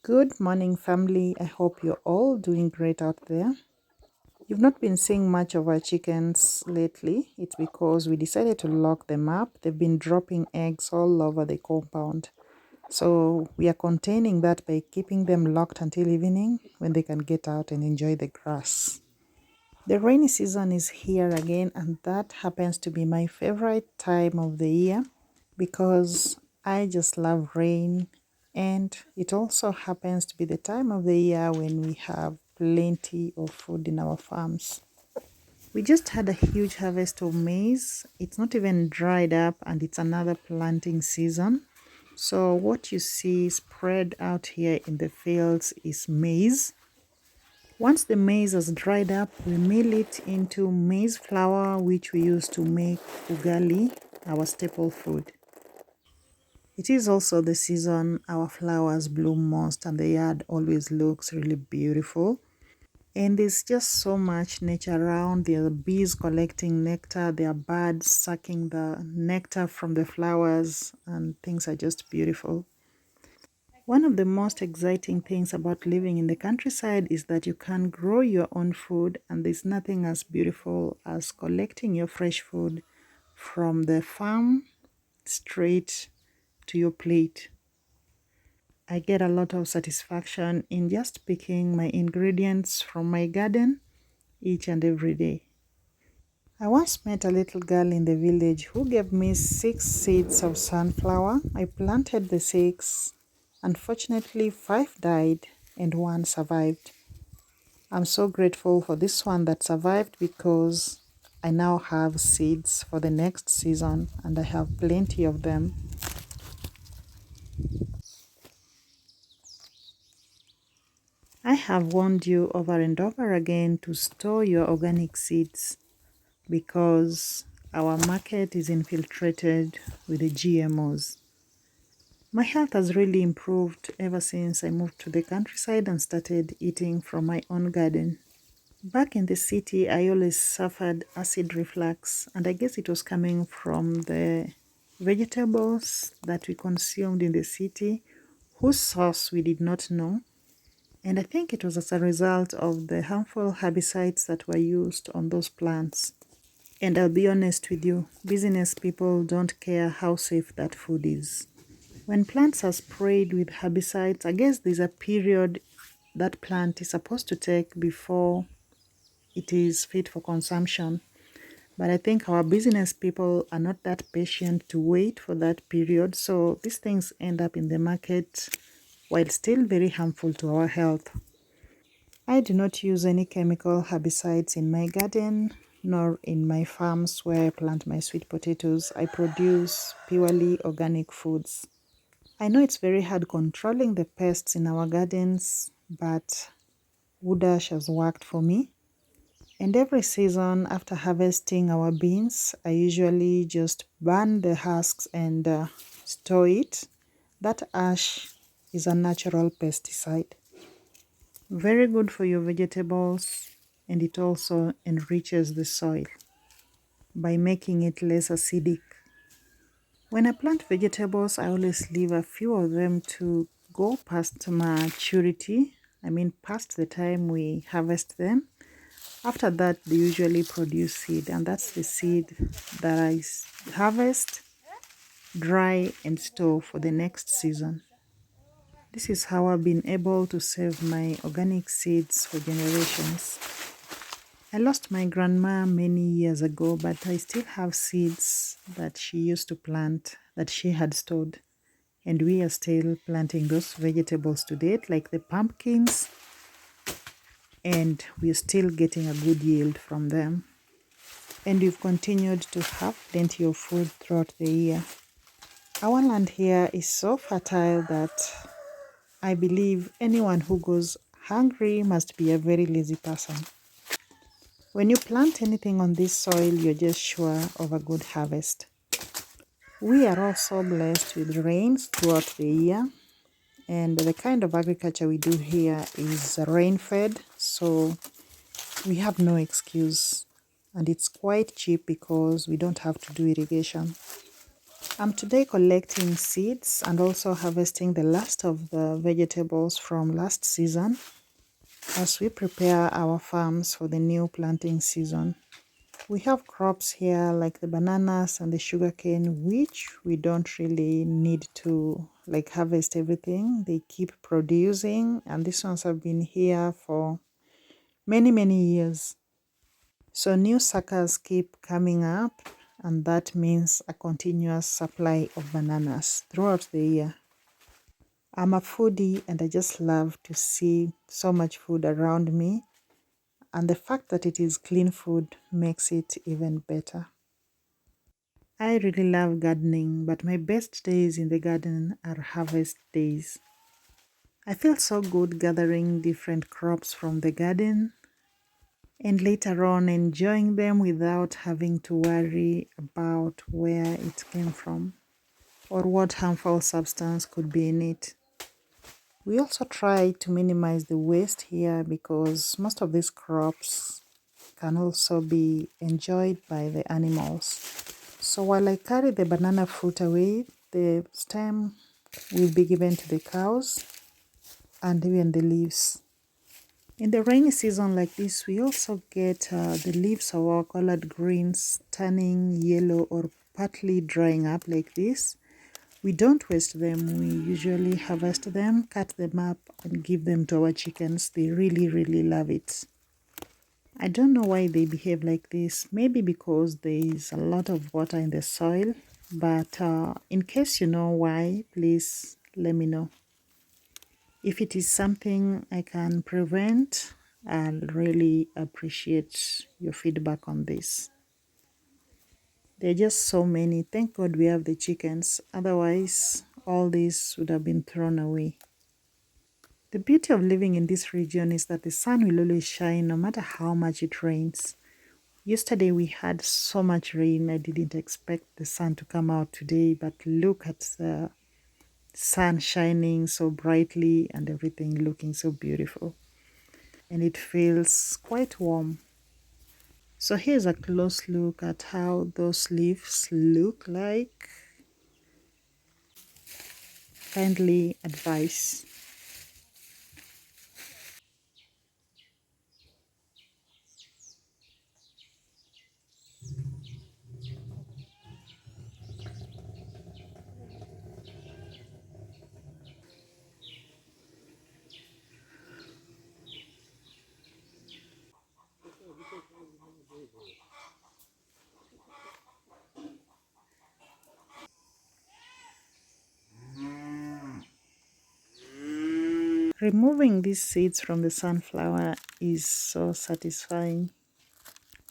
Good morning, family. I hope you're all doing great out there. You've not been seeing much of our chickens lately. It's because we decided to lock them up. They've been dropping eggs all over the compound. So we are containing that by keeping them locked until evening when they can get out and enjoy the grass. The rainy season is here again, and that happens to be my favorite time of the year because I just love rain, and it also happens to be the time of the year when we have plenty of food in our farms. We just had a huge harvest of maize. It's not even dried up, and it's another planting season. So, what you see spread out here in the fields is maize. Once the maize has dried up, we mill it into maize flour, which we use to make ugali, our staple food. It is also the season our flowers bloom most and the yard always looks really beautiful. And there's just so much nature around. There are bees collecting nectar, there are birds sucking the nectar from the flowers, and things are just beautiful. One of the most exciting things about living in the countryside is that you can grow your own food, and there's nothing as beautiful as collecting your fresh food from the farm straight to your plate. I get a lot of satisfaction in just picking my ingredients from my garden each and every day. I once met a little girl in the village who gave me 6 seeds of sunflower. I planted the 6. Unfortunately, 5 died and 1 survived. I'm so grateful for this one that survived because I now have seeds for the next season and I have plenty of them. I have warned you over and over again to store your organic seeds because our market is infiltrated with the GMOs. My health has really improved ever since I moved to the countryside and started eating from my own garden. Back in the city, I always suffered acid reflux, and I guess it was coming from the vegetables that we consumed in the city, whose source we did not know. And I think it was as a result of the harmful herbicides that were used on those plants. And I'll be honest with you, business people don't care how safe that food is. When plants are sprayed with herbicides, I guess there's a period that plant is supposed to take before it is fit for consumption. But I think our business people are not that patient to wait for that period. So these things end up in the market while still very harmful to our health. I do not use any chemical herbicides in my garden nor in my farms where I plant my sweet potatoes. I produce purely organic foods. I know it's very hard controlling the pests in our gardens, but Wood Ash has worked for me. And every season after harvesting our beans, I usually just burn the husks and store it. That ash is a natural pesticide. Very good for your vegetables, and it also enriches the soil by making it less acidic. When I plant vegetables, I always leave a few of them to go past maturity. I mean, past the time we harvest them. After that, they usually produce seed, and that's the seed that I harvest, dry, and store for the next season. This is how I've been able to save my organic seeds for generations. I lost my grandma many years ago, but I still have seeds that she used to plant that she had stored. And we are still planting those vegetables to date, like the pumpkins, and we're still getting a good yield from them. And we've continued to have plenty of food throughout the year. Our land here is so fertile that I believe anyone who goes hungry must be a very lazy person. When you plant anything on this soil, you're just sure of a good harvest. We are also blessed with rains throughout the year, and the kind of agriculture we do here is rain-fed, so we have no excuse, and it's quite cheap because we don't have to do irrigation. I'm today collecting seeds and also harvesting the last of the vegetables from last season as we prepare our farms for the new planting season. We have crops here like the bananas and the sugarcane, which we don't really need to harvest everything. They keep producing, and these ones have been here for many years. So new suckers keep coming up, and that means a continuous supply of bananas throughout the year. I'm a foodie and I just love to see so much food around me, and the fact that it is clean food makes it even better. I really love gardening, but my best days in the garden are harvest days. I feel so good gathering different crops from the garden and later on enjoying them without having to worry about where it came from or what harmful substance could be in it. We also try to minimize the waste here because most of these crops can also be enjoyed by the animals. So while I carry the banana fruit away, the stem will be given to the cows and even the leaves. In the rainy season like this, we also get the leaves of our colored greens turning yellow or partly drying up like this. We don't waste them. We usually harvest them, cut them up, and give them to our chickens. They really love it. I don't know why they behave like this. Maybe because there is a lot of water in the soil. But in case you know why, please let me know. If it is something I can prevent, I'll really appreciate your feedback on this. There are just so many. Thank God we have the chickens. Otherwise, all this would have been thrown away. The beauty of living in this region is that the sun will always shine no matter how much it rains. Yesterday we had so much rain. I didn't expect the sun to come out today, but look at the sun shining so brightly and everything looking so beautiful. And it feels quite warm. So here's a close look at how those leaves look like. Kindly advise. Removing these seeds from the sunflower is so satisfying.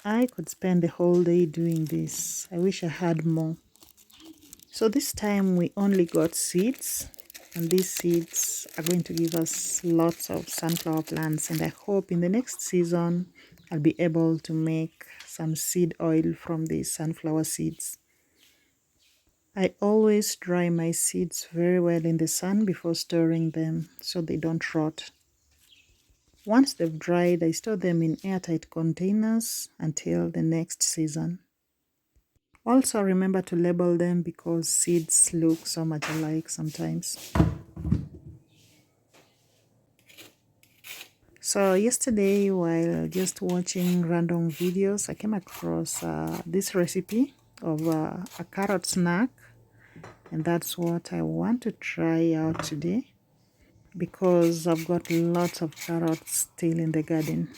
I could spend the whole day doing this. I wish I had more. So this time we only got seeds, and these seeds are going to give us lots of sunflower plants, and I hope in the next season I'll be able to make some seed oil from these sunflower seeds. I always dry my seeds very well in the sun before storing them so they don't rot. Once they've dried, I store them in airtight containers until the next season. Also remember to label them because seeds look so much alike sometimes. So yesterday, while just watching random videos, I came across this recipe of a carrot snack, and that's what I want to try out today because I've got lots of carrots still in the garden.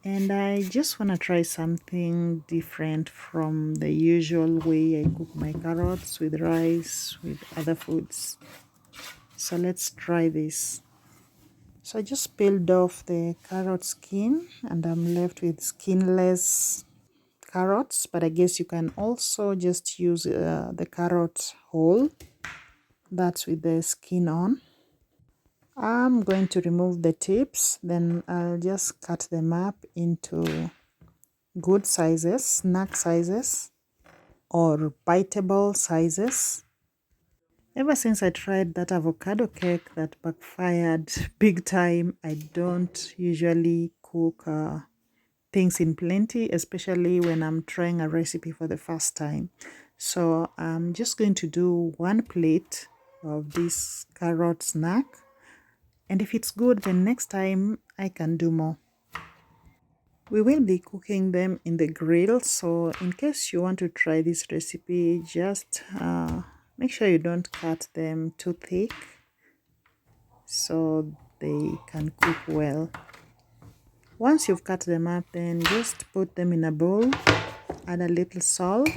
And I just want to try something different from the usual way I cook my carrots with rice, with other foods. So let's try this. So I just peeled off the carrot skin and I'm left with skinless carrots, but I guess you can also just use the carrot whole, that's with the skin on. I'm going to remove the tips, then I'll just cut them up into good sizes, snack sizes, or biteable sizes. Ever since I tried that avocado cake that backfired big time, I don't usually cook things in plenty, especially when I'm trying a recipe for the first time. So I'm just going to do 1 plate of this carrot snack, and if it's good, then next time I can do more. We will be cooking them in the grill, so in case you want to try this recipe, just make sure you don't cut them too thick so they can cook well. Once you've cut them up, then just put them in a bowl, add a little salt,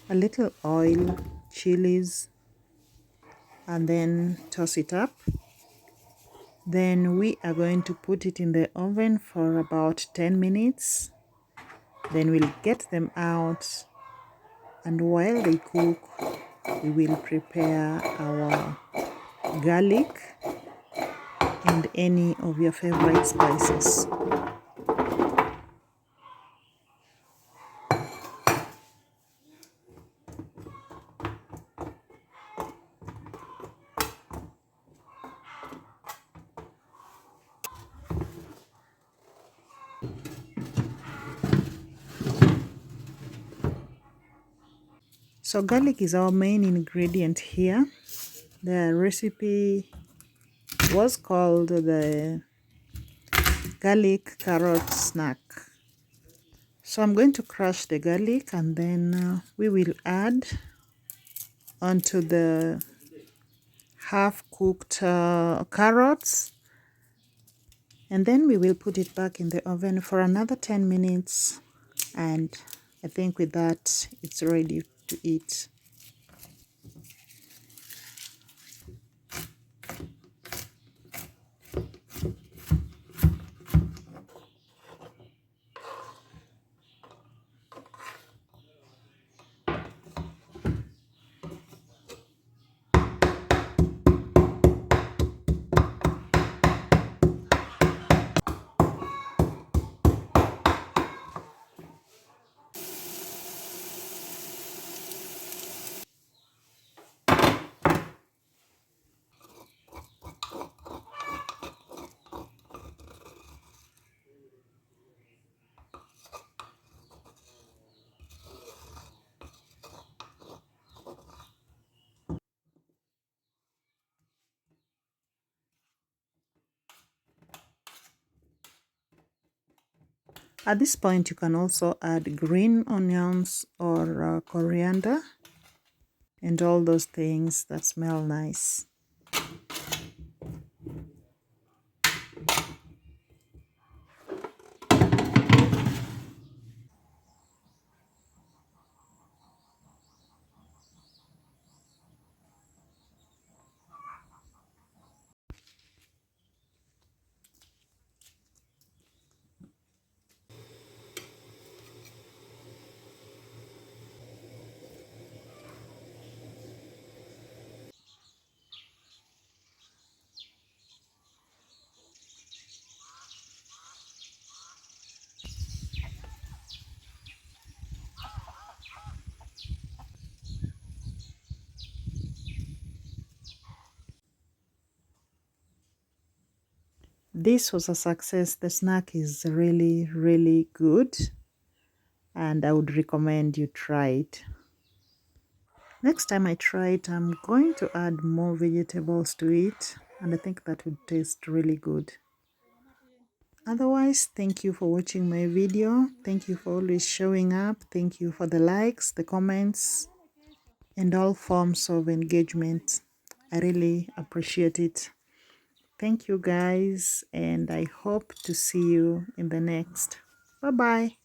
a little oil, chilies, and then toss it up. Then we are going to put it in the oven for about 10 minutes. Then we'll get them out, and while they cook, we will prepare our garlic and any of your favorite spices. So garlic is our main ingredient here. The recipe was called the garlic carrot snack. So I'm going to crush the garlic, and then we will add onto the half-cooked carrots, and then we will put it back in the oven for another 10 minutes, and I think with that it's ready to eat. At this point, you can also add green onions or coriander and all those things that smell nice. This was a success. The snack is really good, and I would recommend you try it. Next time I try it, I'm going to add more vegetables to it, and I think that would taste really good. Otherwise, thank you for watching my video. Thank you for always showing up. Thank you for the likes, the comments, and all forms of engagement. I really appreciate it. Thank you guys, and I hope to see you in the next. Bye bye.